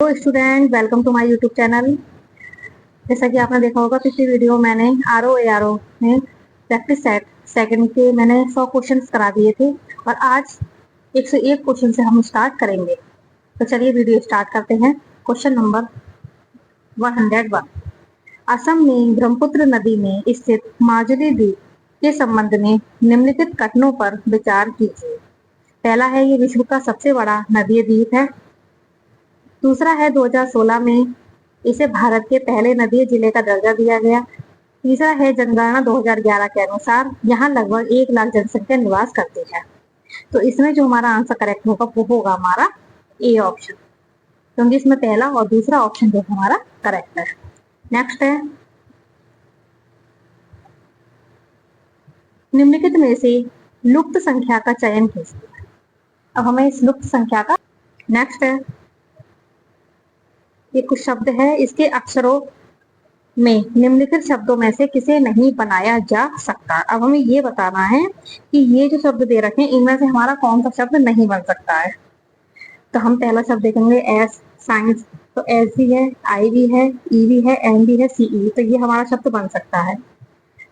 Student, welcome to my YouTube channel. जैसा कि आपने देखा होगा पिछली वीडियो मैंने आर ओ में प्रैक्टिस सेट सेकंड के मैंने 100 क्वेश्चंस करा दिए थे और आज 101 क्वेश्चन से हम स्टार्ट करेंगे। तो चलिए वीडियो स्टार्ट करते हैं। Question number 101। असम में ब्रह्मपुत्र नदी में स्थित माजुली द्वीप के संबंध में निम्नलिखित कथनों पर विचार कीजिए। पहला है, ये विश्व का सबसे बड़ा नदीय द्वीप है। दूसरा है, 2016 में इसे भारत के पहले नदीय जिले का दर्जा दिया गया। तीसरा है, जनगणना 2011 के अनुसार यहाँ लगभग 1 लाख जनसंख्या निवास करती है। तो इसमें जो हमारा आंसर करेक्ट होगा वो होगा हमारा ए ऑप्शन, क्योंकि इसमें पहला और दूसरा ऑप्शन जो हमारा करेक्ट है। नेक्स्ट है, निम्नलिखित में से लुप्त संख्या का चयन कीजिए। अब हमें इस लुप्त संख्या का नेक्स्ट है, ये कुछ शब्द है, इसके अक्षरों में निम्नलिखित शब्दों में से किसे नहीं बनाया जा सकता। अब हमें ये बताना है कि ये जो शब्द दे रखे हैं इनमें से हमारा कौन सा शब्द नहीं बन सकता है। तो हम पहला शब्द देखेंगे एस, साइंस। तो एस भी है, आई भी है, ई भी है, एम भी है, सी ई। तो ये हमारा शब्द बन सकता है।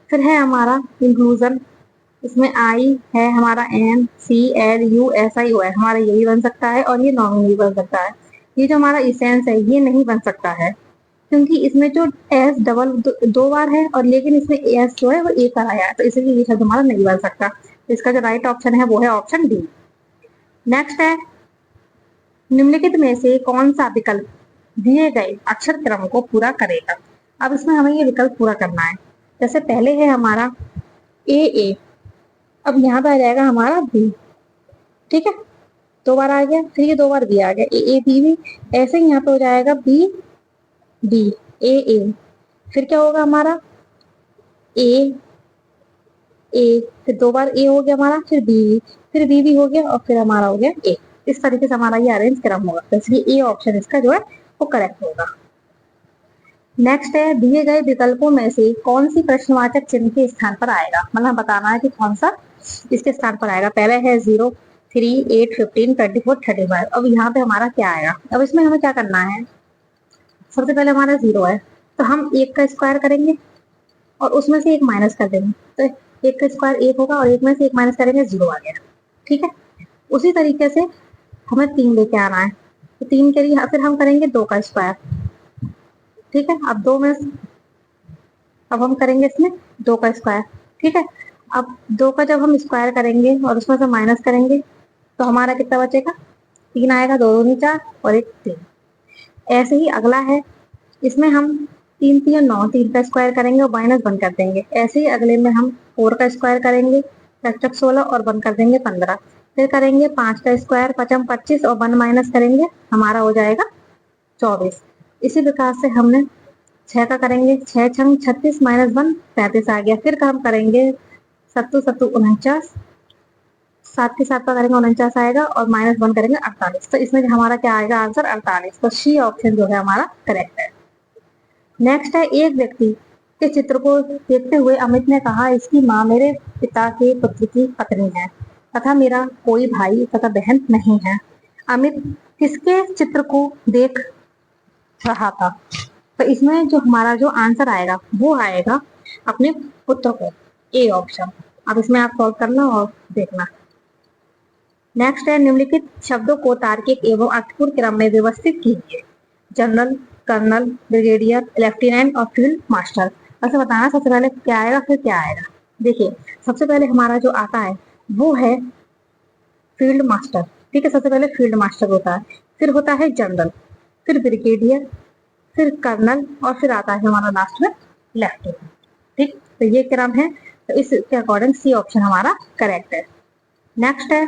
फिर है हमारा इंक्लूजन, इसमें आई है हमारा, N, C, L, U, S, I, O है हमारा, यही बन सकता है और ये नॉमिनल बन सकता है। ये जो हमारा इसेंस है ये नहीं बन सकता है, क्योंकि इसमें जो एस डबल दो बार है और लेकिन इसमें एस जो है वो एक बार आया है, तो इसलिए ये शब्द हमारा नहीं बन सकता। इसका जो राइट ऑप्शन है वो है ऑप्शन डी। नेक्स्ट है, निम्नलिखित में से कौन सा विकल्प दिए गए अक्षर क्रम को पूरा करेगा। अब इसमें हमें ये विकल्प पूरा करना है। जैसे पहले है हमारा ए, अब यहाँ पे आ जाएगा हमारा बी। ठीक है, 2 बार आ गया, फिर ये 2 बार बी आ गया, ए बी, ऐसे ही यहाँ पे हो जाएगा बी बी, ए, फिर क्या होगा हमारा ए, फिर 2 बार ए हो गया हमारा, फिर बी, फिर बी हो गया और फिर हमारा हो गया ए। इस तरीके से हमारा ये अरेंज क्रम होगा, तो इसलिए ए ऑप्शन इसका जो है वो करेक्ट होगा। नेक्स्ट है, दिए गए विकल्पों में से कौन सी प्रश्नवाचक चिन्ह के स्थान पर आएगा। मतलब बताना है कि कौन सा इसके स्थान पर आएगा। पहले है 0, 3, 8, 15, 24, 35। अब यहाँ पे हमारा क्या आएगा। अब इसमें हमें क्या करना है, सबसे पहले हमारा 0 है तो हम 1 का स्क्वायर करेंगे और उसमें से 1 माइनस कर देंगे, तो 1 का स्क्वायर 1 होगा और 1 में से 1 माइनस करेंगे 0 आ गया। ठीक है, उसी तरीके से हमें 3 लेके आना है, तो 3 के लिए फिर हम करेंगे 2 का स्क्वायर। ठीक है, अब 2 में अब हम करेंगे इसमें 2 का स्क्वायर। ठीक है, अब 2 का जब हम स्क्वायर करेंगे और उसमें से माइनस करेंगे तो हमारा कितना बचेगा, 3 आएगा, 2 दूनी 4 और 1 3। ऐसे ही अगला है, इसमें हम 3 3 9, 3 का स्क्वायर करेंगे और माइनस 1 कर देंगे। ऐसे ही अगले में हम 4 का स्क्वायर करेंगे, 5 16 और 1 कर देंगे 15। फिर करेंगे 5 का स्क्वायर, 5 25 और 1 माइनस करेंगे, हमारा हो जाएगा 24। इसी प्रकार से हमने 6 का करेंगे, 6 छंग 36 माइनस 1 35 आ गया। फिर हम करेंगे 7 7 49, 7 के साथ का करेंगे 49 आएगा और माइनस 1 करेंगे 48। तो इसमें हमारा क्या आएगा आंसर 48। तो सी ऑप्शन जो है हमारा करेक्ट है। नेक्स्ट है, एक व्यक्ति के चित्र को देखते हुए अमित ने कहा, इसकी माँ मेरे पिता के पुत्र की पत्नी है तथा मेरा कोई भाई तथा बहन नहीं है। अमित किसके चित्र को देख रहा था। तो इसमें जो हमारा जो आंसर आएगा वो आएगा अपने पुत्र को, ए ऑप्शन। अब इसमें आप सॉल्व करना और देखना। नेक्स्ट है, निम्नलिखित शब्दों को तार्किक एवं अर्थपूर्ण क्रम में व्यवस्थित कीजिए। जनरल, कर्नल, ब्रिगेडियर, लेफ्टिनेंट और फील्ड मास्टर। ऐसे बताना सबसे पहले क्या आएगा फिर क्या आएगा। देखिए, सबसे पहले हमारा जो आता है वो है फील्ड मास्टर। ठीक है, सबसे पहले फील्ड मास्टर होता है, फिर होता है जनरल, फिर ब्रिगेडियर, फिर कर्नल और फिर आता है हमारा लास्ट में लेफ्टिनेंट। ठीक, तो ये क्रम है, तो इसके अकॉर्डिंग सी ऑप्शन हमारा करेक्ट है। नेक्स्ट है,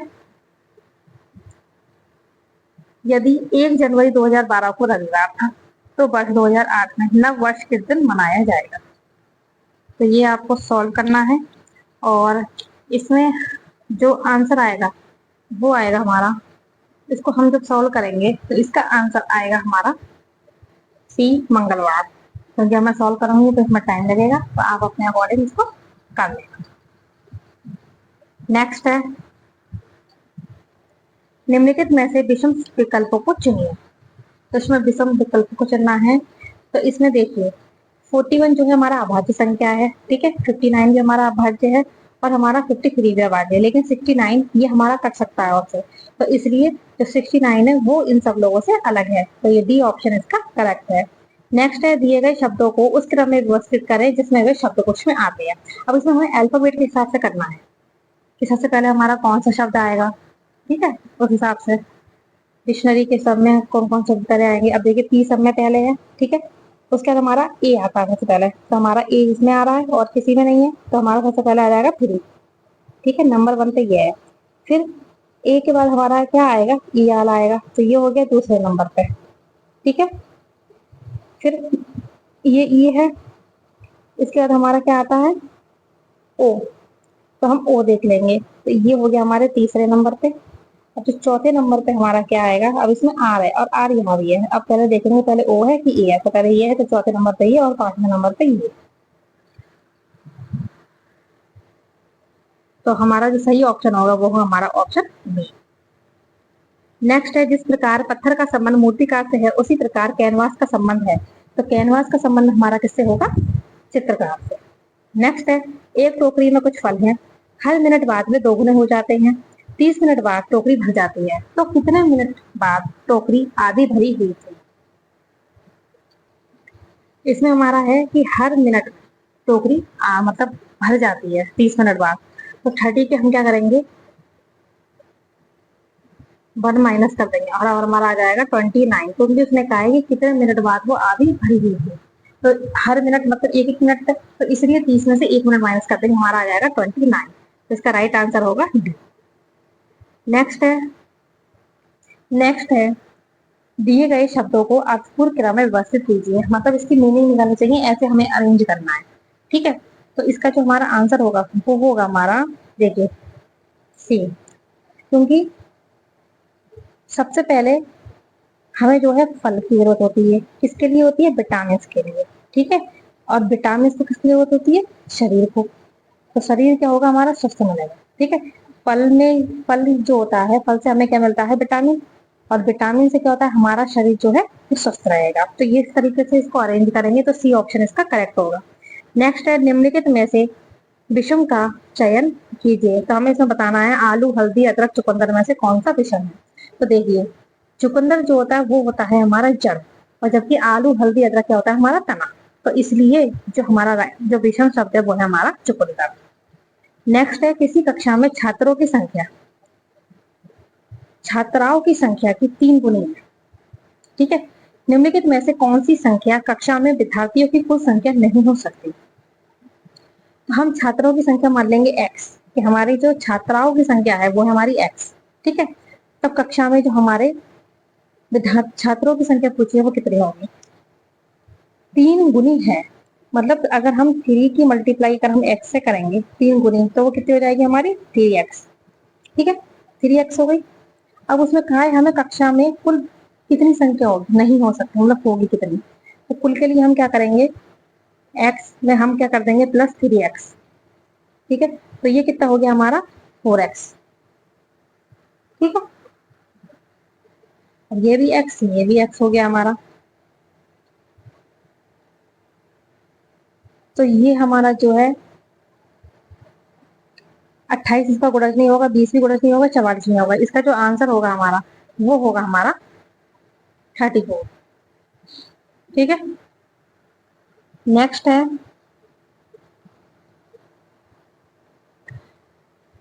यदि 1 जनवरी 2012 को रविवार था तो वर्ष 2008 में नव वर्ष किस दिन मनाया जाएगा। तो ये आपको सॉल्व करना है और इसमें जो आंसर आएगा वो आएगा हमारा, इसको हम जब सॉल्व करेंगे तो इसका आंसर आएगा हमारा सी, मंगलवार। तो जब मैं सॉल्व करूंगी तो इसमें टाइम लगेगा, तो आप अपने अकॉर्डिंग इसको कर लेना। नेक्स्ट है, निम्नलिखित में से विषम विकल्पों को चुनिए। तो इसमें विषम विकल्प को चुनना है। तो इसमें देखिए 41 जो है हमारा अभाज्य संख्या है, ठीक है, 59 भी हमारा अभाज्य है और हमारा 53 भी अभाज्य है, लेकिन 69 ये हमारा कट सकता है और से, तो इसलिए जो 69 है वो इन सब लोगों से अलग है, तो ये डी ऑप्शन इसका करेक्ट है। नेक्स्ट है दिए गए शब्दों को उस क्रम में व्यवस्थित करें जिसमें वे शब्दकोश में आते हैं। अब इसमें हमें अल्फाबेट के हिसाब से करना है कि सबसे पहले हमारा कौन सा शब्द आएगा, ठीक है, उस हिसाब से डिक्शनरी के सब में कौन कौन शब्द पहले आएंगे। अब देखिए पी सब में पहले है, ठीक है, उसके बाद हमारा ए आता है सबसे पहले, तो हमारा ए इसमें आ रहा है और किसी में नहीं है, तो हमारा सबसे पहले आ जाएगा 3, ठीक है, नंबर 1 पे ये है। फिर ए के बाद हमारा क्या आएगा, ई आल आएगा, तो ये हो गया दूसरे नंबर पे, ठीक है। फिर ये ई है, इसके बाद हमारा क्या आता है ओ, तो हम ओ देख लेंगे, तो ये हो गया हमारे तीसरे नंबर पे। अब जो चौथे नंबर पे हमारा क्या आएगा, अब इसमें आर है और आर यहाँ भी है, अब पहले देखेंगे पहले ओ है कि ए है, तो पहले ये है तो चौथे नंबर पे ये और पांचवें नंबर पे ये, तो हमारा जो सही ऑप्शन होगा वो हमारा ऑप्शन बी। नेक्स्ट है जिस प्रकार पत्थर का संबंध मूर्तिकार से है उसी प्रकार कैनवास का संबंध है, तो कैनवास का संबंध हमारा किससे होगा, चित्रकार से। नेक्स्ट है एक टोकरी में कुछ फल हैं, हर मिनट बाद में दोगुने हो जाते हैं, 30 मिनट बाद टोकरी भर जाती है, तो कितने मिनट बाद टोकरी आधी भरी हुई थी। इसमें हमारा है कि हर मिनट टोकरी मतलब भर जाती है 30 मिनट बाद, तो 30 के हम क्या करेंगे 1 माइनस कर देंगे और हमारा आ जाएगा 29, क्योंकि उसने कहा है कि कितने मिनट बाद वो आधी भरी हुई थी, तो हर मिनट मतलब एक एक मिनट तक, तो इसलिए 30 में से 1 मिनट माइनस कर देंगे, हमारा आ जाएगा 29, तो इसका राइट आंसर होगा डी। नेक्स्ट है दिए गए शब्दों को अर्थपूर्ण क्रम में व्यवस्थित कीजिए, मतलब इसकी मीनिंग निकालनी चाहिए, ऐसे हमें अरेंज करना है, ठीक है। तो इसका जो हमारा आंसर होगा वो होगा हमारा, देखिए सी, क्योंकि सबसे पहले हमें जो है फल की जरूरत होती है, किसके लिए होती है, विटामिन के लिए, ठीक है, और विटामिन को किसकी जरूरत होती है, शरीर को, तो शरीर क्या होगा हमारा स्वस्थ बनेगा, ठीक है। फल जो होता है, फल से हमें क्या मिलता है, विटामिन, और विटामिन से क्या होता है हमारा शरीर जो है वो स्वस्थ रहेगा, तो ये इस तरीके से इसको अरेंज करेंगे तो सी ऑप्शन इसका करेक्ट होगा। नेक्स्ट है निम्नलिखित में से विषम का चयन कीजिए, तो हमें इसमें बताना है आलू हल्दी अदरक चुकंदर में से कौन सा विषम है। तो देखिए चुकंदर जो होता है वो होता है हमारा जड़, और जबकि आलू हल्दी अदरक क्या होता है हमारा तना, तो इसलिए जो हमारा जो विषम शब्द है वो है हमारा चुकंदर। नेक्स्ट है किसी कक्षा में छात्राओं की संख्या की 3 गुनी है, ठीक है, निम्नलिखित में से कौन सी संख्या कक्षा में विद्यार्थियों की कुल संख्या नहीं हो सकती। तो हम छात्रों की संख्या मान लेंगे x, कि हमारी जो छात्राओं की संख्या है वो है हमारी x, ठीक है, तब कक्षा में जो हमारे छात्रों की संख्या पूछी है वो कितनी होगी, 3 गुनी है, मतलब अगर हम 3 की मल्टीप्लाई अगर हम x से करेंगे 3 गुनी, तो वो कितनी हो जाएगी हमारी 3x, ठीक है, 3x हो गई। अब उसमें कहा है हमें कक्षा में कुल कितनी संख्या होगी, नहीं हो सकती, मतलब होगी कितनी, तो कुल के लिए हम क्या करेंगे, x में हम क्या कर देंगे प्लस 3x, ठीक है, तो ये कितना हो गया हमारा 4x, ठीक है, अब ये भी x हो गया हमारा, तो ये हमारा जो है 28 इसका गुणज नहीं होगा, 20 भी गुणज नहीं होगा, 44 नहीं होगा, इसका जो आंसर होगा हमारा वो होगा हमारा 34, ठीक है। नेक्स्ट है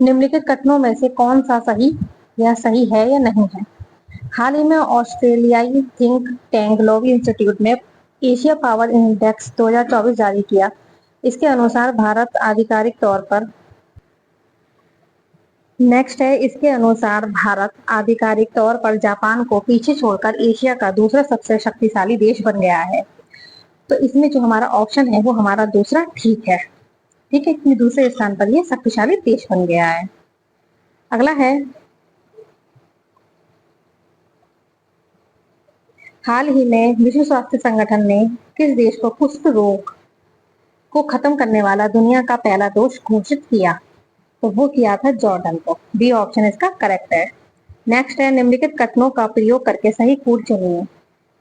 निम्नलिखित कथनों में से कौन सा सही है या नहीं है। हाल ही में ऑस्ट्रेलियाई थिंक टैंक ग्लोबल इंस्टीट्यूट ने एशिया पावर इंडेक्स 2024 जारी किया। इसके अनुसार भारत आधिकारिक तौर पर जापान को पीछे छोड़कर एशिया का दूसरा सबसे शक्तिशाली देश बन गया है। तो इसमें जो हमारा ऑप्शन है वो हमारा दूसरा ठीक है, ठीक है, दूसरे स्थान पर ये शक्तिशाली देश बन गया है। अगला है हाल ही में विश्व स्वास्थ्य संगठन ने किस देश को कुष्ठ रोग को खत्म करने वाला दुनिया का पहला देश घोषित किया, तो वो किया था जॉर्डन को, बी ऑप्शन इसका करेक्ट है। नेक्स्ट है निम्नलिखित कथनों का प्रयोग करके सही कूट चुनिए।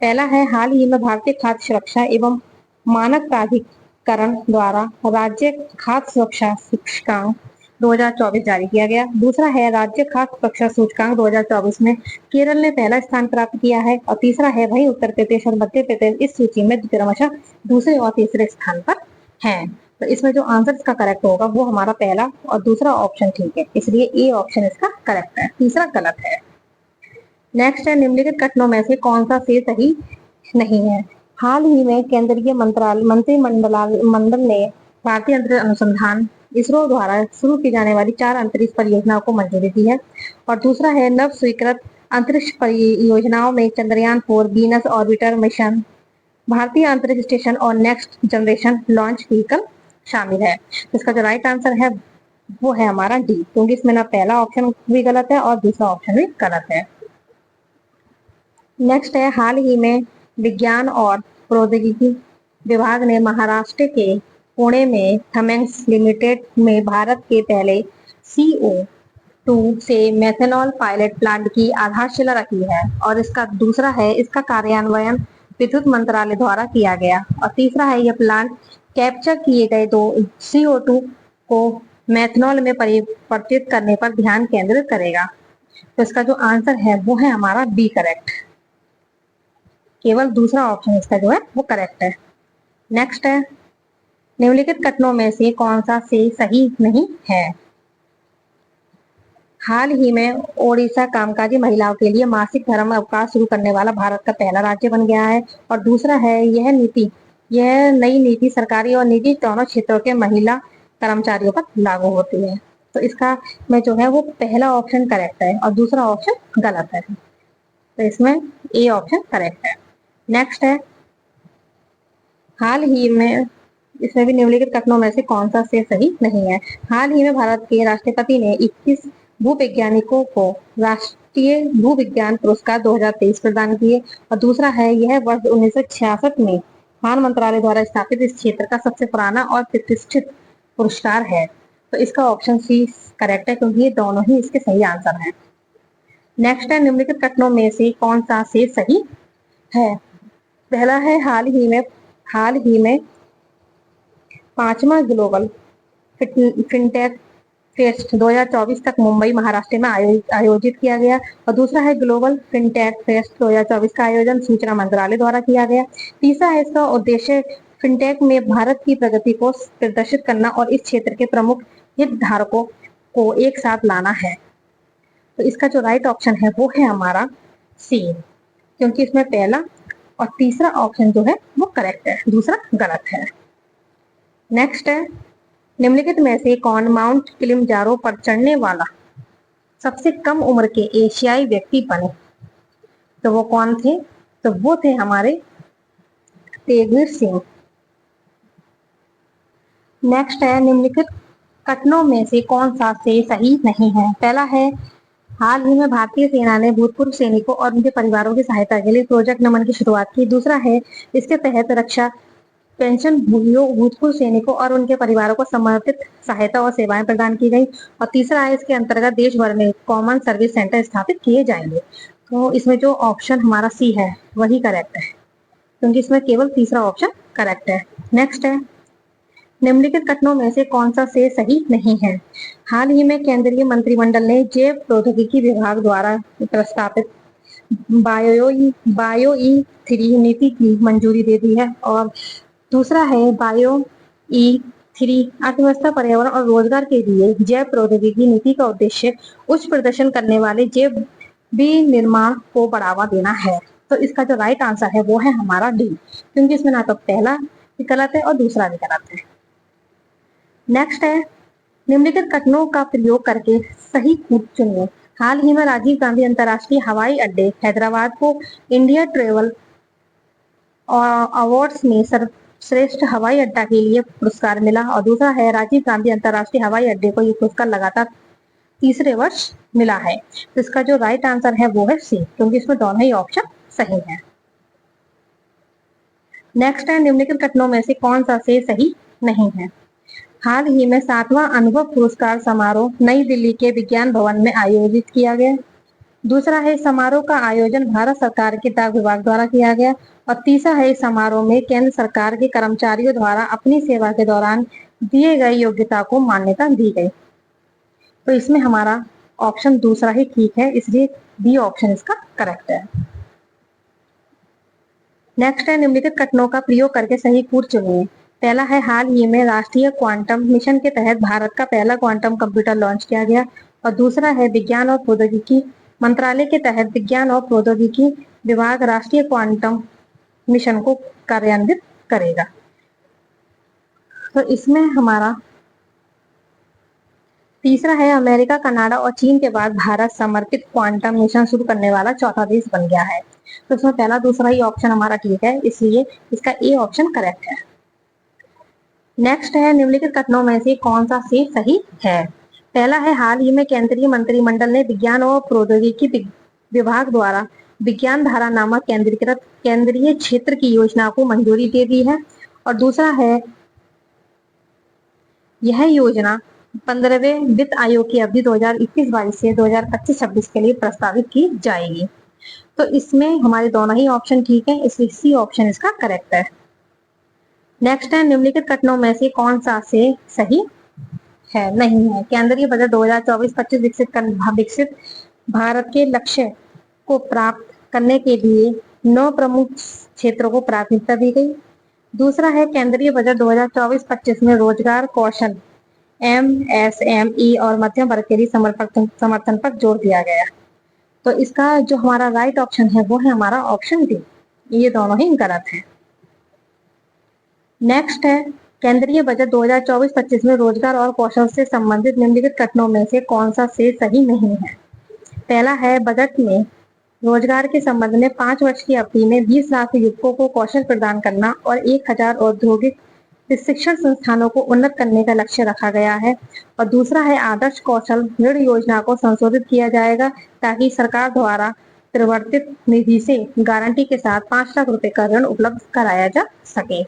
पहला है हाल ही में भारतीय खाद्य सुरक्षा एवं मानक प्राधिकरण द्वारा राज्य खाद्य सुरक्षा सूचकांक 2024 जारी किया गया। दूसरा है राज्य खाद्य सुरक्षा सूचकांक 2024 में केरल ने पहला स्थान प्राप्त किया है। और तीसरा है वही उत्तर प्रदेश और मध्य प्रदेश इस सूची में क्रमशः दूसरे और तीसरे स्थान पर हैं। तो इसमें जो आंसर इसका करेक्ट होगा वो हमारा पहला और दूसरा ऑप्शन ठीक है, इसलिए ए ऑप्शन इसका करेक्ट है, तीसरा गलत है। नेक्स्ट है निम्नलिखित कथनों में से कौन सा से सही नहीं है। हाल ही में केंद्रीय मंत्रिमंडल ने भारतीय अंतरिक्ष अनुसंधान इसरो द्वारा शुरू की जाने वाली 4 अंतरिक्ष परियोजनाओं को मंजूरी दी है। और दूसरा है नव स्वीकृत अंतरिक्ष परियोजनाओं में चंद्रयान 4, वीनस ऑर्बिटर मिशन, भारतीय अंतरिक्ष स्टेशन और नेक्स्ट जनरेशन लॉन्च व्हीकल शामिल है। इसका जो राइट आंसर है वो है हमारा डी, क्योंकि इसमें ना पहला ऑप्शन भी गलत है और दूसरा ऑप्शन भी गलत है। नेक्स्ट है हाल ही में विज्ञान और प्रौद्योगिकी विभाग ने महाराष्ट्र के पुणे में थमेंस लिमिटेड में भारत के पहले CO2 से मेथनॉल पायलट प्लांट की आधारशिला रखी है। और इसका दूसरा है इसका कार्यान्वयन विद्युत मंत्रालय द्वारा किया गया। और तीसरा है यह प्लांट कैप्चर किए गए CO2 को मेथनॉल में परिवर्तित करने पर ध्यान केंद्रित करेगा। तो इसका जो आंसर है वो है हमारा बी करेक्ट, केवल दूसरा ऑप्शन इसका जो है वो करेक्ट है। नेक्स्ट है निम्नलिखित कथनों में से कौन सा से सही नहीं है। हाल ही में ओडिशा कामकाजी महिलाओं के लिए मासिक धर्म अवकाश शुरू करने वाला भारत का पहला राज्य बन गया है। और दूसरा है यह नई नीति सरकारी और निजी दोनों क्षेत्रों के महिला कर्मचारियों पर लागू होती है। तो इसका में जो है वो पहला ऑप्शन करेक्ट है और दूसरा ऑप्शन गलत है, तो इसमें ए ऑप्शन करेक्ट है। नेक्स्ट है हाल ही में इसमें भी निम्नलिखित कथनों में से कौन सा से सही नहीं है। हाल ही में भारत के राष्ट्रपति ने 21 भूवैज्ञानिकों को राष्ट्रीय भूविज्ञान पुरस्कार 2023 प्रदान किए। और दूसरा है यह वर्ष 1966 में खान मंत्रालय द्वारा स्थापित इस क्षेत्र का सबसे पुराना और प्रतिष्ठित पुरस्कार है। तो इसका ऑप्शन सी करेक्ट है, क्योंकि ये दोनों ही इसके सही आंसर हैं। नेक्स्ट है निम्नलिखित कथनों में से कौन सा से सही है। पहला है हाल ही में 5वां ग्लोबल फिनटेक फेस्ट 2024 तक मुंबई महाराष्ट्र में आयोजित किया गया। और दूसरा है ग्लोबल फिनटेक फेस्ट 2024 का आयोजन सूचना मंत्रालय द्वारा किया गया। तीसरा है इसका उद्देश्य फिनटेक में भारत की प्रगति को प्रदर्शित करना और इस क्षेत्र के प्रमुख हितधारकों को एक साथ लाना है। तो इसका जो राइट ऑप्शन है वो है हमारा सी, क्योंकि इसमें पहला और तीसरा ऑप्शन जो है वो करेक्ट है, दूसरा गलत है। नेक्स्ट है निम्नलिखित में से कौन माउंट किलिमंजारो पर चढ़ने वाला सबसे कम उम्र के एशियाई व्यक्ति बने। तो वो कौन थे, तो वो थे हमारे तेगवीर सिंह। नेक्स्ट है निम्नलिखित कथनों में से कौन सा से सही नहीं है। पहला है हाल ही में भारतीय सेना ने भूतपूर्व सैनिकों और उनके परिवारों की सहायता के लिए प्रोजेक्ट नमन की शुरुआत की। दूसरा है इसके तहत रक्षा पेंशन भूतपूर्व सैनिकों और उनके परिवारों को समर्पित सहायता और सेवाएं प्रदान की गई। और तीसरा है इसके अंतर्गत देश भर में कॉमन सर्विस सेंटर स्थापित किए जाएंगे। तो इसमें जो ऑप्शन हमारा सी है वही करेक्ट है, क्योंकि इसमें केवल तीसरा ऑप्शन करेक्ट है। नेक्स्ट है निम्नलिखित कथनों में से कौन सा से सही नहीं है। हाल ही में केंद्रीय मंत्रिमंडल ने जैव प्रौद्योगिकी विभाग द्वारा प्रस्तावित बायो-E3 नीति की मंजूरी दे दी है। और दूसरा है बायो-E3 अर्थव्यवस्था, पर्यावरण और रोजगार के लिए जैव प्रौद्योगिकी नीति का उद्देश्य उच्च प्रदर्शन करने वाले जैव विनिर्माण को बढ़ावा देना है। तो इसका जो राइट आंसर है वो है हमारा डी, क्योंकि इसमें ना तो पहला भी गलत है और दूसरा भी गलत है। नेक्स्ट है निम्नलिखित कथनों का प्रयोग करके सही कूद चुनिए। हाल ही में राजीव गांधी अंतर्राष्ट्रीय हवाई अड्डे हैदराबाद को इंडिया ट्रेवल अवार्ड्स में सर्वश्रेष्ठ हवाई अड्डा के लिए पुरस्कार मिला। और दूसरा है राजीव गांधी अंतर्राष्ट्रीय हवाई अड्डे को ये पुरस्कार लगातार तीसरे वर्ष मिला है। तो इसका जो राइट आंसर है वो है सी, क्योंकि इसमें दोनों ही ऑप्शन सही है। नेक्स्ट है निम्नलिखित कथनों में से कौन सा से सही नहीं है। हाल ही में 7वां अनुभव पुरस्कार समारोह नई दिल्ली के विज्ञान भवन में आयोजित किया गया। दूसरा है, समारोह का आयोजन भारत सरकार के डाक विभाग द्वारा किया गया। और तीसरा है, समारोह में केंद्र सरकार के कर्मचारियों द्वारा अपनी सेवा के दौरान दिए गए योग्यता को मान्यता दी गई। तो इसमें हमारा ऑप्शन दूसरा ही ठीक है, इसलिए बी ऑप्शन इसका करेक्ट है। नेक्स्ट है, निम्नलिखित कथनों का प्रयोग करके सही कूट चुनिए। पहला है, हाल ही में राष्ट्रीय क्वांटम मिशन के तहत भारत का पहला क्वांटम कंप्यूटर लॉन्च किया गया। और दूसरा है, विज्ञान और प्रौद्योगिकी मंत्रालय के तहत विज्ञान और प्रौद्योगिकी विभाग राष्ट्रीय क्वांटम मिशन को कार्यान्वित करेगा। तो इसमें हमारा तीसरा है, अमेरिका, कनाडा और चीन के बाद भारत समर्पित क्वांटम मिशन शुरू करने वाला चौथा देश बन गया है। तो इसमें पहला दूसरा ही ऑप्शन हमारा ठीक है, इसलिए इसका ए ऑप्शन करेक्ट है। नेक्स्ट है, निम्नलिखित कथनों में से कौन सा सी सही है। पहला है, हाल ही में केंद्रीय मंत्रिमंडल ने विज्ञान और प्रौद्योगिकी विभाग द्वारा विज्ञान धारा नामक केंद्रीकृत केंद्रीय क्षेत्र की योजना को मंजूरी दे दी है। और दूसरा है, यह योजना 15वें वित्त आयोग की अवधि 2021-22 से 2025-26 के लिए प्रस्तावित की जाएगी। तो इसमें हमारे दोनों ही ऑप्शन ठीक है, इसलिए सी ऑप्शन इसका करेक्ट है। नेक्स्ट है, निम्नलिखित कथनों में से कौन सा से सही है, नहीं है। केंद्रीय बजट 2024-25 विकसित भारत के लक्ष्य को प्राप्त करने के लिए 9 प्रमुख क्षेत्रों को प्राथमिकता दी गई। दूसरा है, केंद्रीय बजट 2024-25 में रोजगार, कौशल, MSME और मध्यम वर्ग के लिए समर्थन पर जोर दिया गया। तो इसका जो हमारा राइट ऑप्शन है वो है हमारा ऑप्शन डी, ये दोनों ही गलत है। नेक्स्ट है, केंद्रीय बजट 2024-25 में रोजगार और कौशल से संबंधित निम्नलिखित कथनों में से कौन सा से सही नहीं है। पहला है, बजट में रोजगार के संबंध में 5 वर्ष की अवधि में 20 लाख युवकों को कौशल प्रदान करना और 1000 औद्योगिक प्रशिक्षण संस्थानों को उन्नत करने का लक्ष्य रखा गया है। और दूसरा है, आदर्श कौशल ऋण योजना को संशोधित किया जाएगा ताकि सरकार द्वारा परिवर्तित निधि से गारंटी के साथ 5 लाख रुपए का ऋण उपलब्ध कराया जा सके।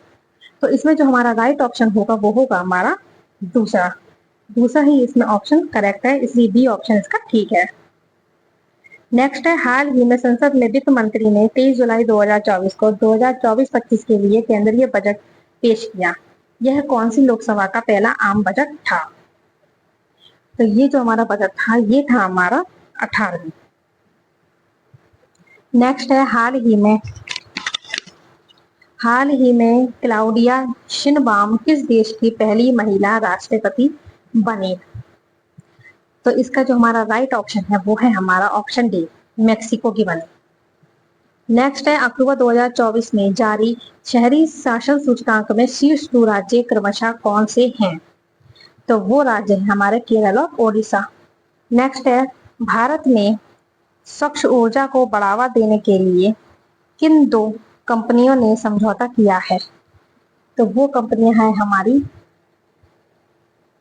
तो इसमें जो हमारा राइट ऑप्शन होगा वो होगा हमारा दूसरा ही इसमें ऑप्शन करेक्ट है, इसलिए बी ऑप्शन इसका ठीक है। नेक्स्ट है, हाल ही में संसद में वित्त मंत्री ने 23 जुलाई 2024 को 2024-25 के लिए केंद्रीय बजट पेश किया। यह कौन सी लोकसभा का पहला आम बजट था। तो ये जो हमारा बजट था ये था हमारा 18वीं। नेक्स्ट है, हाल ही में क्लाउडिया शिनबाम किस देश की पहली महिला राष्ट्रपति बनी। तो इसका जो हमारा राइट ऑप्शन है वो है हमारा ऑप्शन डी, मेक्सिको की बनी। नेक्स्ट है, अक्टूबर 2024 में जारी शहरी शासन सूचकांक में शीर्ष 2 राज्य क्रमशः कौन से हैं। तो वो राज्य है हमारे केरल और ओडिशा। नेक्स्ट है, भारत में स्वच्छ ऊर्जा को बढ़ावा देने के लिए किन 2 कंपनियों ने समझौता किया है। तो वो कंपनियां हैं हमारी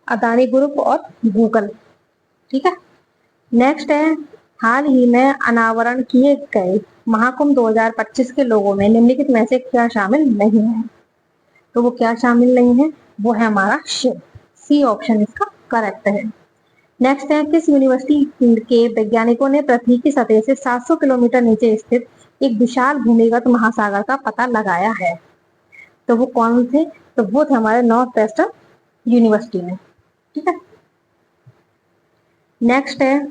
अदानी ग्रुप और गूगल, ठीक है। नेक्स्ट है, हाल ही में अनावरण किए गए महाकुंभ 2025 के लोगों में निम्नलिखित में से क्या शामिल नहीं है। तो वो क्या शामिल नहीं है, वो है हमारा शिव, सी ऑप्शन इसका करेक्ट है। नेक्स्ट है, किस यूनिवर्सिटी के वैज्ञानिकों ने पृथ्वी की सतह से 700 किलोमीटर नीचे स्थित एक विशाल भूमिगत महासागर का पता लगाया है। तो वो कौन थे, तो वो थे हमारे नॉर्थ वेस्टर्न यूनिवर्सिटी में, ठीक है। नेक्स्ट है,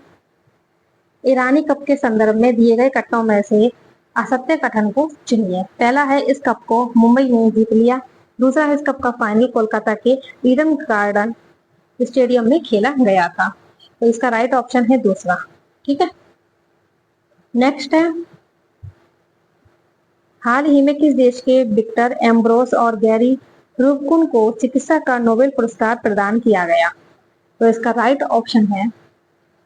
ईरानी कप के संदर्भ में दिए गए कथनों में से असत्य कथन को चुनिए। पहला है, इस कप को मुंबई ने जीत लिया। दूसरा है, इस कप का फाइनल कोलकाता के ईडन गार्डन स्टेडियम में खेला गया था। तो इसका राइट ऑप्शन है दूसरा, ठीक है। नेक्स्ट है, हाल ही में किस देश के विक्टर एम्ब्रोस और गैरी रूबकुन को चिकित्सा का नोबेल पुरस्कार प्रदान किया गया। तो इसका राइट ऑप्शन है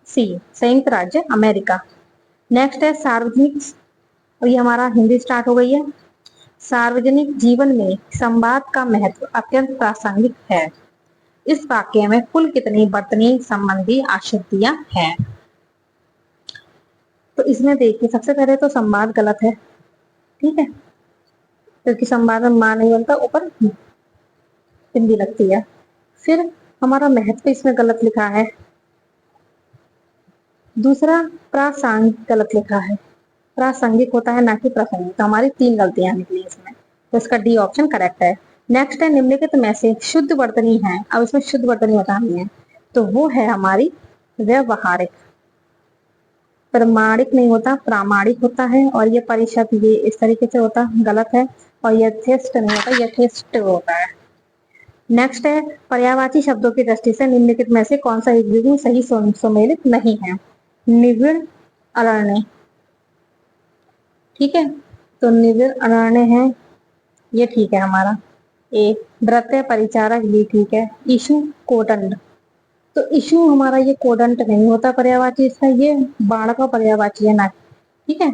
सी, संयुक्त राज्य अमेरिका। नेक्स्ट है, सार्वजनिक, और ये हमारा हिंदी स्टार्ट हो गई है। सार्वजनिक जीवन में संवाद का महत्व अत्यंत प्रासंगिक है। इस वाक्य में कुल कितनी वर्तनी संबंधी अशुद्धियां हैं। तो इसमें देखिए, सबसे पहले तो संवाद गलत है, ठीक है, क्योंकि संवाद में मां नहीं बनता, ऊपर हिंदी लगती है। फिर हमारा महत्व इसमें गलत लिखा है, दूसरा प्रासंगिक गलत लिखा है, प्रासंगिक होता है ना कि प्रासंगिक, तो हमारी 3 गलतियां निकली इसमें, तो इसका डी ऑप्शन करेक्ट है। नेक्स्ट है निम्नलिखित में से शुद्ध वर्तनी है, अब इसमें शुद्ध वर्तनी बतानी है, तो वो है हमारी व्यवहारिक। प्रमाणिक नहीं होता, प्रामाणिक होता है, और ये परिषद ये इस तरीके से होता, गलत है। और यथेष्ट नहीं होता, यथेष्ट होता है। नेक्स्ट है पर्यायवाची शब्दों की दृष्टि से निम्नलिखित में से कौन सा एक भी सही सुमेलित नहीं है। निविड़ अरण्य, ठीक है, तो निविड़ अरण्य है, ये ठीक है हमारा। ए नृत्य परिचारक, ये ठीक है। ईशु कोदंड, तो इशू हमारा ये कोडंट नहीं होता पर्यायवाची, इसका ये बाण का पर्यायवाची है ना, ठीक है।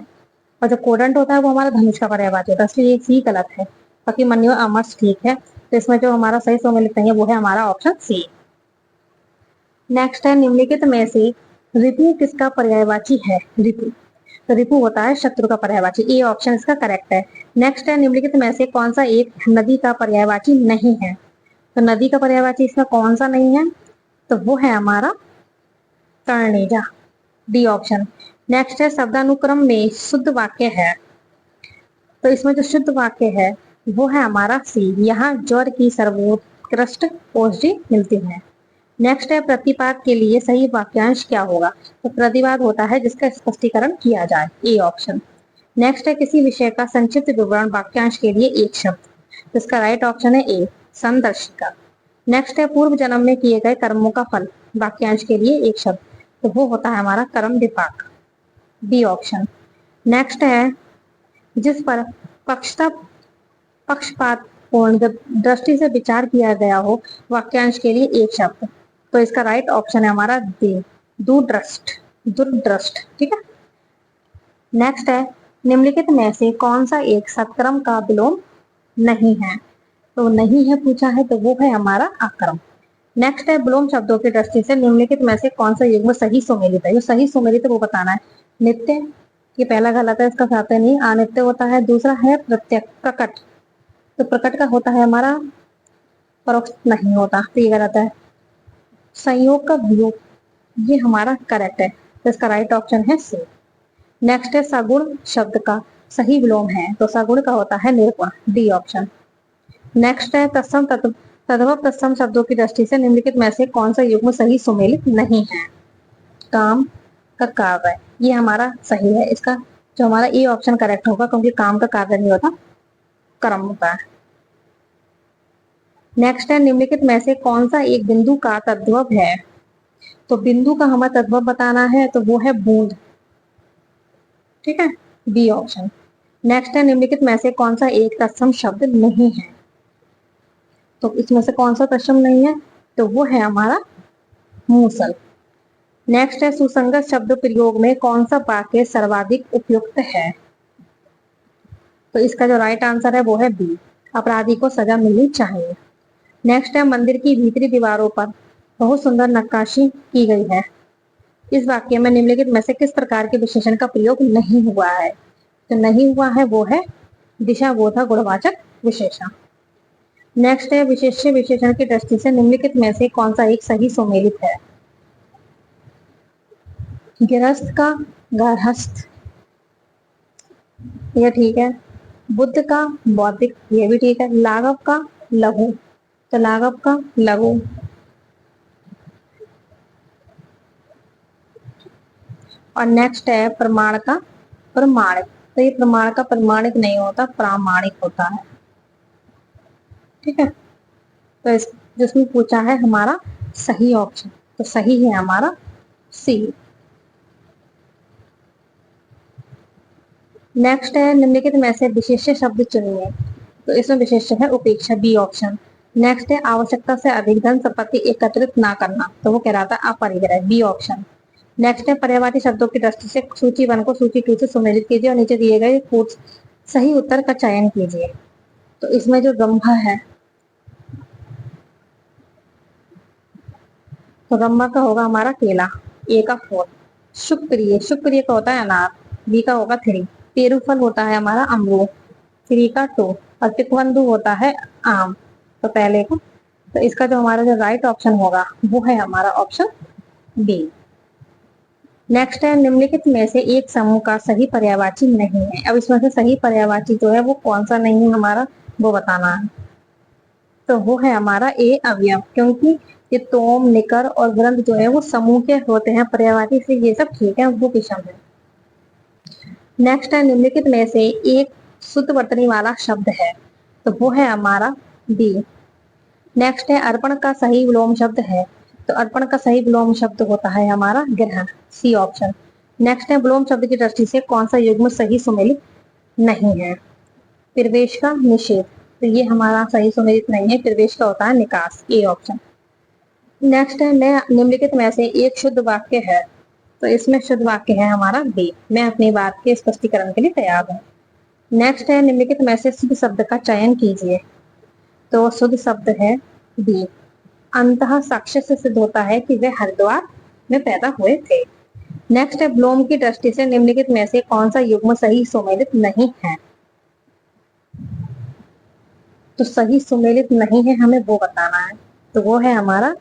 और जो कोडंट होता है वो हमारा धनुष का पर्यायवाची होता है, इसलिए ये सी गलत है। बाकी मन्यो अमर्स ठीक है, तो इसमें जो हमारा सही सम्मिलित नहीं है वो है हमारा ऑप्शन सी। नेक्स्ट है निम्नलिखित में से रिपु किसका पर्यायवाची है। रिपु, तो रिपु होता है शत्रु का पर्यायवाची, ए ऑप्शन इसका करेक्ट है। नेक्स्ट है निम्नलिखित में से कौन सा एक नदी का पर्यायवाची नहीं है, तो नदी का पर्यायवाची इसका कौन सा नहीं है, तो वो है हमारा कर्णिजा, डी ऑप्शन। नेक्स्ट है शब्दानुक्रम में शुद्ध वाक्य है, तो इसमें जो शुद्ध वाक्य है वो है हमारा सी, यहाँ ज्वर की सर्वोत्कृष्ट औषधि मिलती है। नेक्स्ट है प्रतिपाद के लिए सही वाक्यांश क्या होगा, तो प्रतिवाद होता है जिसका स्पष्टीकरण किया जाए, ए ऑप्शन। नेक्स्ट है किसी विषय का संक्षिप्त विवरण वाक्यांश के लिए एक शब्द, तो इसका राइट ऑप्शन है ए संदर्शिका। नेक्स्ट है पूर्व जन्म में किए गए कर्मों का फल वाक्यांश के लिए एक शब्द, तो वो होता है हमारा कर्म विपाक, बी ऑप्शन। नेक्स्ट है जिस पर पक्षता पक्षपात पूर्ण दृष्टि से विचार किया गया हो वाक्यांश के लिए एक शब्द, तो इसका राइट ऑप्शन है हमारा डी दुर्दृष्ट, दुर्दृष्ट, ठीक है। नेक्स्ट है निम्नलिखित में से कौन सा एक सत्कर्म का विलोम नहीं है, तो नहीं है पूछा है, तो वो है हमारा अक्रम। नेक्स्ट है विलोम शब्दों की दृष्टि से निम्नलिखित में से कौन सा युग्म सही सुमेलित है, जो सही सुमेलित है वो बताना है। नित्य, ये पहला गलत है, इसका साथ नहीं, अनित्य होता है। दूसरा है प्रत्यक प्रकट, तो प्रकट का होता है हमारा परोक्ष नहीं होता, तो ये गलत है। संयोग का वियोग, ये हमारा करेक्ट है, तो इसका राइट ऑप्शन है सी। नेक्स्ट है सगुण शब्द का सही विलोम है, तो सगुण का होता है निर्गुण, डी ऑप्शन। नेक्स्ट है तत्सम तद्भव तत्सम शब्दों की दृष्टि से निम्नलिखित में से कौन सा युग्म सही सुमेलित नहीं है। काम का कार्य, ये हमारा सही है, इसका जो हमारा ए ऑप्शन करेक्ट होगा, क्योंकि काम का कार्य नहीं होता, कर्म होता है। नेक्स्ट है निम्नलिखित में से कौन सा एक बिंदु का तद्भव है, तो बिंदु का हमें तद्भव बताना है, तो वो है बूंद, ठीक है, बी ऑप्शन। नेक्स्ट है निम्नलिखित में से कौन सा एक तत्सम शब्द नहीं है, तो इसमें से कौन सा तत्सम नहीं है, तो वो है हमारा मूसल। नेक्स्ट है सुसंगत शब्द प्रयोग में कौन सा वाक्य सर्वाधिक उपयुक्त है, तो इसका जो राइट आंसर है वो है बी, अपराधी को सजा मिलनी चाहिए। नेक्स्ट है मंदिर की भीतरी दीवारों पर बहुत सुंदर नक्काशी की गई है, इस वाक्य में निम्नलिखित में से किस प्रकार के विशेषण का प्रयोग नहीं हुआ है, तो नहीं हुआ है वो है दिशा बोधक गुणवाचक विशेषण। नेक्स्ट है विशेष्य विशेषण की दृष्टि से निम्नलिखित में से कौन सा एक सही सुमेलित है। गिरस्थ का गारहस्थ, ये ठीक है। बुद्ध का बौद्धिक, ये भी ठीक है। लाघव का लघु, तो लाघव का लघु। और नेक्स्ट है प्रमाण का प्रमाणिक, तो ये प्रमाण का प्रमाणिक नहीं होता, प्रामाणिक होता है, ठीक है। तो इस जिसमें पूछा है हमारा सही ऑप्शन, तो सही है हमारा सी। नेक्स्ट है निम्नलिखित में से विशेष्य शब्द चुनिए, तो इसमें विशेष्य है उपेक्षा, बी ऑप्शन। नेक्स्ट है आवश्यकता से अधिक धन संपत्ति एकत्रित ना करना, तो वो कहलाता है अपरिग्रह, बी ऑप्शन। नेक्स्ट है पर्यायवाची शब्दों की दृष्टि से सूची 1 को सूची 2 से सुमेलित कीजिए और नीचे दिए गए सही उत्तर का चयन कीजिए, तो इसमें जो रंभा है, तो रंभा का होगा हमारा केला, ए का 4। शुक्रिय, शुक्रिय का होता है अनार, बी का होगा 3। पेरूफल होता है हमारा अमरूद, 3 का 2। और तिकवंदू होता है आम, तो पहले का, तो इसका जो हमारा जो राइट ऑप्शन होगा वो है हमारा ऑप्शन बी। नेक्स्ट है निम्नलिखित में से एक समूह का सही पर्यायवाची नहीं है। अब इसमें से सही पर्यायवाची जो है वो कौन सा नहीं है हमारा, वो बताना है। तो वो है हमारा ए अवयव, क्योंकि ये तोम, निकर और ग्रंथ जो है वो समूह के होते हैं पर्यायवाची, से ये सब ठीक है, वो विषम है। नेक्स्ट है निम्नलिखित में से एक शुद्ध वर्तनी वाला शब्द है, तो वो है हमारा बी। नेक्स्ट है अर्पण का सही विलोम शब्द है, तो अर्पण का सही विलोम शब्द होता है हमारा ग्रहण, सी ऑप्शन। नेक्स्ट है विलोम शब्द की दृष्टि से कौन सा युग्म सही सुमेलित नहीं है, प्रवेश का निषेध, तो ये हमारा सही सुमेलित नहीं है, प्रवेश का होता है निकास, ए ऑप्शन। नेक्स्ट है निम्नलिखित में से एक शुद्ध वाक्य है, तो इसमें शुद्ध वाक्य है हमारा बी, मैं अपनी बात के स्पष्टीकरण के लिए तैयार हूँ। नेक्स्ट है निम्नलिखित में से शुद्ध शब्द का चयन कीजिए, तो शुद्ध शब्द है बी। अंतः साक्ष्य से सिद्ध होता है कि वे हरिद्वार में पैदा हुए थे। नेक्स्ट है ब्लोम की दृष्टि से निम्नलिखित में से कौन सा युग्म सही सुमेलित नहीं है, तो सही सुमेलित नहीं है हमें वो बताना है। तो वो है हमारा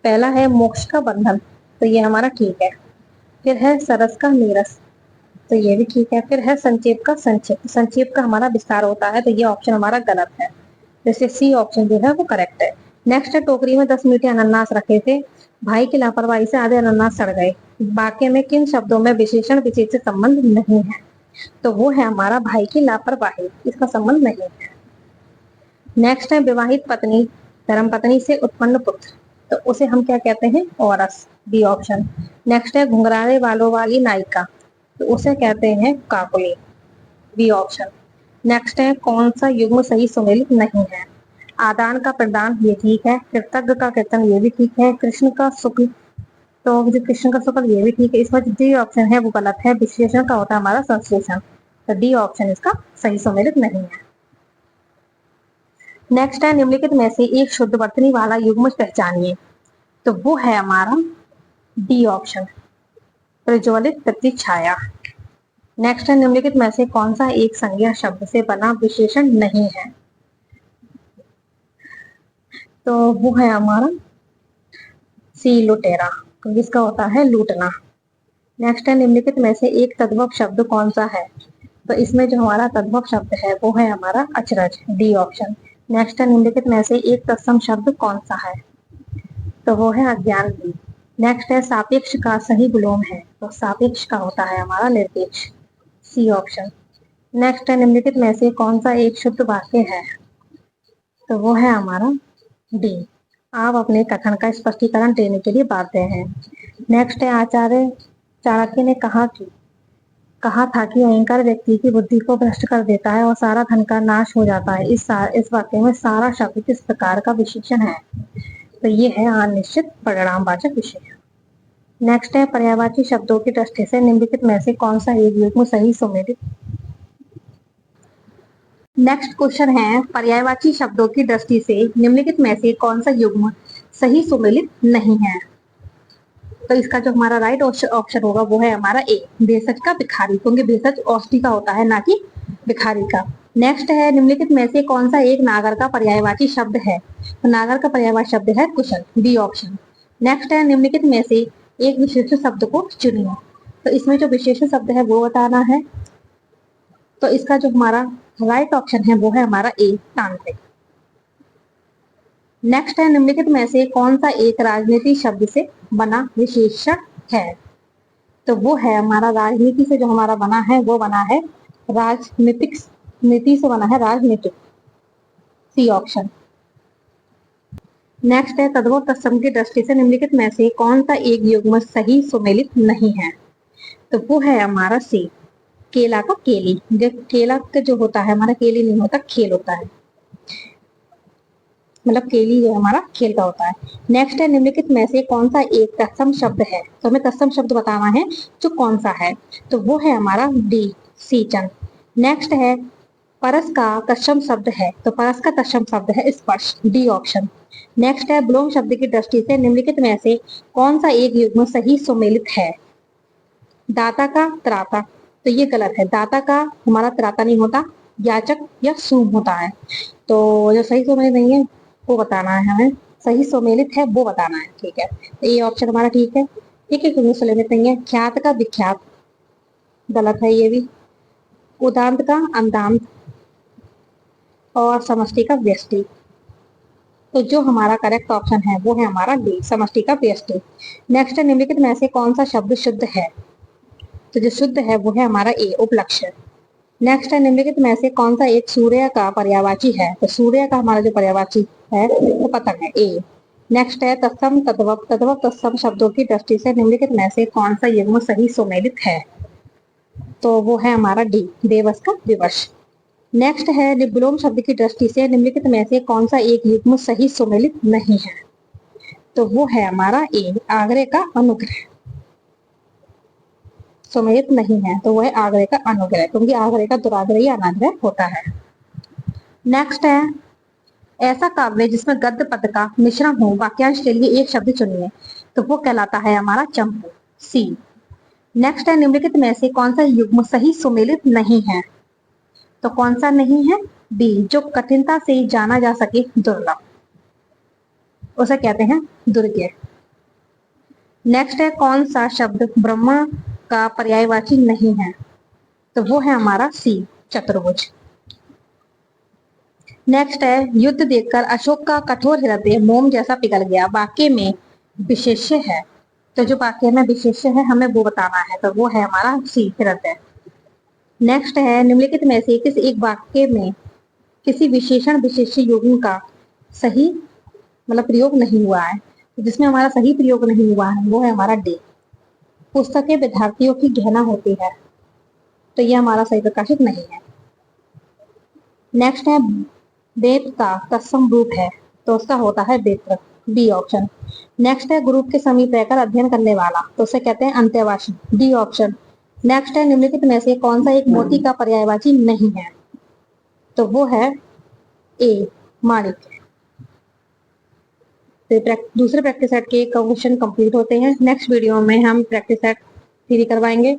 पहला है मोक्ष का बंधन, तो ये हमारा ठीक है। फिर है सरस का नीरस, तो ये भी ठीक है। फिर है संक्षेप का संक्षेप, संक्षेप का हमारा विस्तार होता है, तो ये ऑप्शन हमारा गलत है, जैसे सी ऑप्शन जो है वो करेक्ट है। नेक्स्ट है टोकरी में 10 मीठे अनानास रखे थे, भाई की लापरवाही से आधे अनानास सड़ गए, वाक्य में किन शब्दों में विशेषण विशेष से संबंध नहीं है, तो वो है हमारा भाई की लापरवाही, इसका संबंध नहीं है। नेक्स्ट है विवाहित पत्नी धर्म पत्नी से उत्पन्न पुत्र, तो उसे हम क्या कहते हैं, औरस, बी ऑप्शन। नेक्स्ट है घुंघराले बालों वाली नायिका, तो उसे कहते हैं काकुली, बी ऑप्शन। नेक्स्ट है कौन सा युग्म सही सुमेलित नहीं है, आदान का प्रदान, ये ठीक है। कृतज्ञ का कीर्तन, ये भी ठीक है। कृष्ण का शुक्ल, तो जो कृष्ण का शुक्ल, ये भी ठीक है। इसमें डी ऑप्शन है वो गलत है, विश्लेषण का होता है हमारा संश्लेषण, तो डी ऑप्शन इसका सही सुमेलित नहीं है। नेक्स्ट है निम्नलिखित में से एक शुद्ध वर्तनी वाला युग्म पहचानिए, तो वो है हमारा डी ऑप्शन, प्रज्वलित प्रतिछाया। नेक्स्ट है निम्नलिखित में से कौन सा एक संज्ञा शब्द से बना विशेषण नहीं है, तो वो है हमारा सी लुटेरा, जिसका होता है लूटना। नेक्स्ट है निम्नलिखित में से एक तद्भव शब्द कौन सा है, तो इसमें जो हमारा तद्भव शब्द है वो है हमारा अचरज, डी ऑप्शन। नेक्स्ट है निम्नलिखित में से एक तत्सम शब्द कौन सा है, तो वो है अज्ञान भी। नेक्स्ट है सापेक्ष का सही विलोम है, तो सापेक्ष का होता है हमारा निरपेक्ष, सी ऑप्शन। नेक्स्ट है निम्नलिखित में से कौन सा एक शुद्ध वाक्य है, तो वो है हमारा डी, आप अपने कथन का स्पष्टीकरण देने के लिए बाध्य हैं। नेक्स्ट है आचार्य चाणक्य ने कहा था कि अहंकार व्यक्ति की बुद्धि को भ्रष्ट कर देता है और सारा धन का नाश हो जाता है। इस वाक्य में सारा शब्द किस प्रकार का विशेषण है, तो ये है अनिश्चित परिणामवाचक विशेषण। नेक्स्ट है पर्यायवाची शब्दों की दृष्टि से निम्नलिखित में से कौन सा एक युग्म सही सुमेलित। नेक्स्ट क्वेश्चन है पर्यायवाची शब्दों की दृष्टि से निम्नलिखित में से कौन सा युग्म सही सुमेलित नहीं है, तो इसका जो हमारा राइट ऑप्शन होगा वो है हमारा ए, भेषज का भिखारी, क्योंकि भेषज औषधि का होता है ना कि भिखारी का। नेक्स्ट है निम्नलिखित में से कौन सा एक नागर का पर्यायवाची शब्द है, तो नागर का पर्यायवाची शब्द है कुशल, बी ऑप्शन। नेक्स्ट है निम्नलिखित में से एक विशेष शब्द को चुनिए, तो इसमें जो विशेष शब्द है वो बताना है, तो इसका जो हमारा राइट ऑप्शन है वो है हमारा ए, तांत्रिक। नेक्स्ट है निम्नलिखित में से कौन सा एक राजनीति शब्द से बना विशेषण है, तो वो है हमारा राजनीति से जो हमारा बना है वो बना है राजनीतिक, नीति से बना है राजनीतिक, सी ऑप्शन। नेक्स्ट है तद्भव तत्सम की दृष्टि से निम्नलिखित में से कौन सा एक युग्म सही सुमेलित नहीं है, तो वो है हमारा सी, केला का केली। जो केला का जो होता है हमारा केली नहीं होता, खेल होता है, मतलब केली जो हमारा खेल का होता है। नेक्स्ट है निम्नलिखित में से कौन सा एक तत्सम शब्द है, तो हमें तत्सम शब्द बताना है जो कौन सा है, तो वो है हमारा डी, सीचन। नेक्स्ट है परस का तत्सम शब्द है, तो परस का तत्सम शब्द है स्पर्श, डी ऑप्शन। नेक्स्ट है ब्लोम शब्द की दृष्टि से निम्नलिखित में से कौन सा एक युग्म सही सुमेलित है, दाता का त्राता, तो ये गलत है, दाता का हमारा त्राता नहीं होता, याचक या सूम होता है, तो जो सही सुमेलित नहीं है वो बताना है हमें, सही सुमेलित है वो बताना है, ठीक है, तो ये ऑप्शन हमारा ठीक है। ठीक है, क्योंकि संलग्नित नहीं है। ख्यात का विख्यात, गलत है ये भी। उदांत का अंदांत, और समष्टि का व्यष्टि। तो जो हमारा करेक्ट ऑप्शन है वो है हमारा डी, समष्टि का व्यष्टि। नेक्स्ट है, निम्नलिखित में से कौन सा शब्द शुद्ध है? तो जो शुद्ध है वो है हमारा ए, उपलक्ष्य। नेक्स्ट है, निम्नलिखित में से कौन सा एक सूर्य का पर्यायवाची है? तो सूर्य का हमारा जो पर्यायवाची है वो पतंग है, ए। नेक्स्ट है, तत्सम तद्भव तद्भव तत्सम शब्दों की दृष्टि से निम्नलिखित में से कौन सा युग्म सही सुमेलित है? तो वो है हमारा डी, देवस का विवश। नेक्स्ट है, विलोम शब्द की दृष्टि से निम्नलिखित में से कौन सा एक युग्म सही सुमेलित नहीं है? तो वो है हमारा ए, आगरे का अनुग्रह। सुमेलित नहीं है तो वो है आगरे का अनुग्रह, क्योंकि आगरे का दुराग्रही अनाग्रह होता है। नेक्स्ट है, ऐसा काव्य जिसमें गद्य पद का मिश्रण हो, वाक्यांश के लिए एक शब्द चुनिए। तो वो कहलाता है हमारा चंपू, सी। नेक्स्ट है, निम्नलिखित में से कौन सा युग्म सही सुमेलित नहीं है? तो कौन सा नहीं है? बी, जो कठिनता से जाना जा सके, दुर्लभ, उसे कहते हैं दुर्गे। नेक्स्ट है, कौन सा शब्द ब्रह्मा का पर्यायवाची नहीं है? तो वो है हमारा सी, चतुर्भुज। नेक्स्ट है, युद्ध देखकर अशोक का कठोर हृदय मोम जैसा पिघल गया, वाक्य में विशेष्य है। तो जो वाक्य में विशेष्य है हमें वो बताना है, तो वो है हमारा सी, हृदय। नेक्स्ट है, निम्नलिखित में से किसी एक वाक्य में किसी विशेषण विशेष्य योगों का सही प्रयोग नहीं हुआ है। तो जिसमें हमारा सही प्रयोग नहीं हुआ है वो है हमारा डी, पुस्तकें विद्यार्थियों की गहना होती है। तो ये हमारा सही प्रकाशित नहीं है। नेक्स्ट है, वेद का तत्सम रूप है, तो उसका होता है वेत्र, बी ऑप्शन। नेक्स्ट है, ग्रुप के समीप रहकर अध्ययन करने वाला, तो उसे कहते हैं अंत्यवासी, डी ऑप्शन। नेक्स्ट है, निम्नलिखित में से कौन सा एक मोती का पर्यायवाची नहीं है? तो वो है ए, माणिक्य। तो दूसरे प्रैक्टिस सेट के क्वेश्चन कंप्लीट होते हैं। नेक्स्ट वीडियो में हम प्रैक्टिस सेट 3 करवाएंगे।